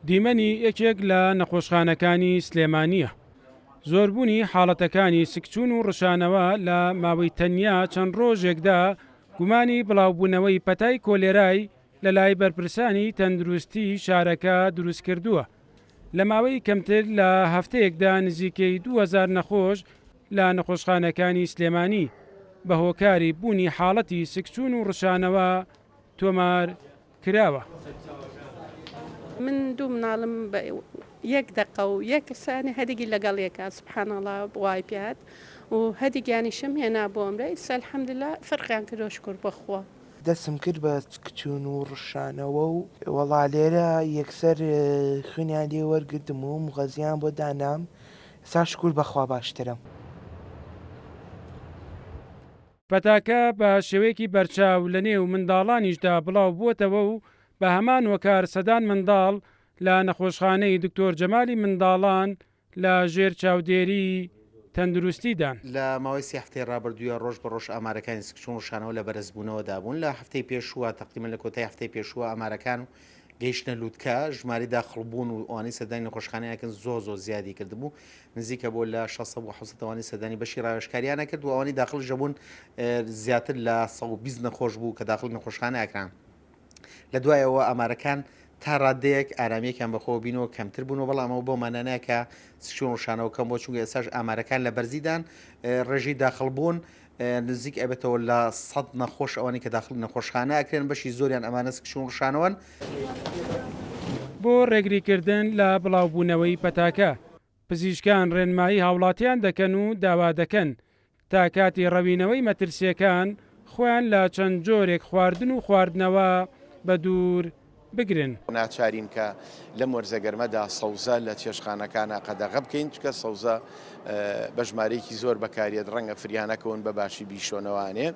دیمەنی یەکێک لە نەخۆشخانەکانی سلێمانیە. زۆربوونی حاڵەتەکانی سکچون و ڕشانەوە لە ماوەی تەنیا چەند ڕۆژێکدا گومانی بڵاوبوونەوەی پەتای کۆلێرای لە لای بەرپرسانی تەندروستی شارەکە دروست کردووە. لە ماوەی کەمتر لە هەفتەیەکدا نزیکەی 2000 نەخۆش لە نەخۆشخانەکانی سلێمانی بە هۆکاری بوونی حاڵەتی سکچون و ڕشانەوە تۆمار کراوە. من دوو مناڵم یەک دقە و یەک سانی هەدیگی لەگەڵیەکە سبحانەڵا بوای پێات و هەدیگیانیشم هێنا بۆمرە ئیسا الحەمدوللا فەرقیان کردۆ شکر بەخوا. دەستم کرد بە کچون و ڕشانەوە و وەڵا لێرە یەکسەر خوێنیان لێ وەرگرتم و مغەزیان بۆ دانام سا شکر بەخوا باشترم. پەتاکە بە شێوەیەکی بەرچاو لە نێو منداڵانیشدا بڵاو بووتەوە و بە هەمان وەکار سەدان منداڵ لە نەخۆشخانەی دکتۆر جەمالی منداڵان لە ژێر چاودێری تەندروستیدان. لە ماوەی سێ هەفتەی ڕابردووە ڕۆژ بە ڕۆژ ئامارەکانی سکچون ڕشانەوە لە بەرزبوونەوەدا بوون. لە هەفتەی پێشووە تەقریباً لە کۆتای هەفتەی پێشووە ئامارەکان گەیشتنە لووتکە ژماری داخڵبوون و ئەوانەی سەردانی نەخۆشخانەیەکن زۆ زیادی کردبوو، نزیکە بۆ لە 600 ئەوانەی سەردانی بەشی ڕاوێژکاریانە کرد و ئەوانەی داخڵ ژەبوون زیاتر لە 120 نەخۆش بوو کە داخڵ نەخۆشخانە ئەکران. لە دوایەوە ئامارەکان تا ڕادەیەک ئارامەیەکیان بەخۆ بینەوە کەمتر بوونەوە، بەڵام ئەمە بۆ مانانایکە سکچون ڕشانەوە کەم بۆ چونکە ئێستاش ئامارەکان لە بەرزیدان ڕێژەی داخڵبوون نزیک ئەبێتەوە لە 100 نەخۆش ئەوانی کە داخل نەخۆشخانە ئەکرێن، بەشی زۆریان ئەمانە سکچون ڕشانەوەن. بۆ ڕێگریکردن لە بڵاوبوونەوەی پەتاکە پزیشکان ڕێنمایی هاوڵاتیان دەکەن و داوا دەکەن تا کاتی ڕەوینەوەی مەترسیەکان خۆیان لە چەند جۆرێک خواردن و خواردنەوە بە دوور بگرن. ناچارین کە لەم وەرزە گەرمەدا سەوزە لە چێشخانەکانە قەدەغە بکەین چکە سەوزە بە ژمارەیەکی زۆر بەکارێت ڕەنگە فریانەکەون بە باشی بیشۆنەوانێ.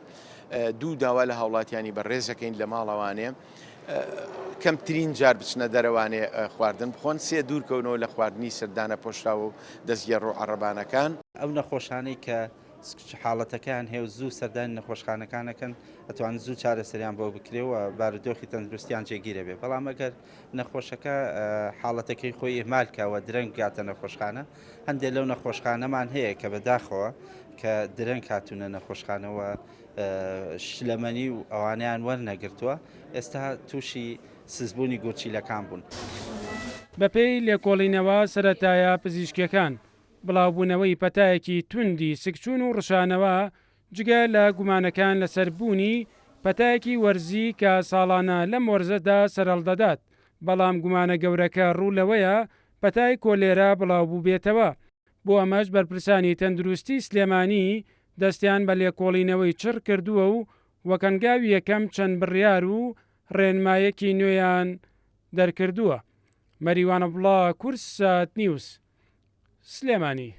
دوو داوا لە هاوڵاتیانی بەڕێزەکەین لە ماڵەوانێ کەمترین جار بچنە دەرەوانێ خواردن بخۆن، سێ دوورکەونەوە لە خواردنی سەردانە پۆشراوە و دەستگێڕ و عەرەبانەکان. ئەو نەخۆشانەی کە حاڵەتەکان هەیە و زوو سەردانی نەخۆشخانەکانەکەن ئەتوانن زوو چارەسەریان بۆ بکرێەوە بارودۆخی تەندروستیان جێگیرە بێ. بەڵام ئەگەر نەخۆشەکە حاڵەتەکەی خۆی ئێمالکەوە درەنگ گاتە نەخۆشخانە، هەندێک لەو نەخۆشخانەمان هەیە کە بەداخەوە کە درەنگ هاتوونە نەخۆشخانەوە شلەمەنی و ئەوانیان وەرنەگرتووە، ئێستا تووشی سزبوونی گورچیلەکان بوون. بەپێی لێکۆڵینەوە سەرەتایە پزیشکیەکان بڵاوبوونەوەی پەتایەکی توندی سکچون و ڕشانەوە جگە لە گومانەکان لەسەربوونی پەتایەکی وەرزی کە ساڵانە لەم وەرزەدا سەرهەڵدەدات، بەڵام گومانە گەورەکە ڕوولەوەیە پەتای کۆلێرا بڵاوبوو بێتەوە. بۆ ئەمەش بەرپرسانی تەندروستی سلێمانی دەستیان بە لێکۆڵینەوەی چڕ کردووە و وەکەنگاوی یەکەم چەند بڕیار و ڕێنمایەکی نوێیان دەرکردووە. مەریوانە بڵا کورسات نیوز سلێمانی.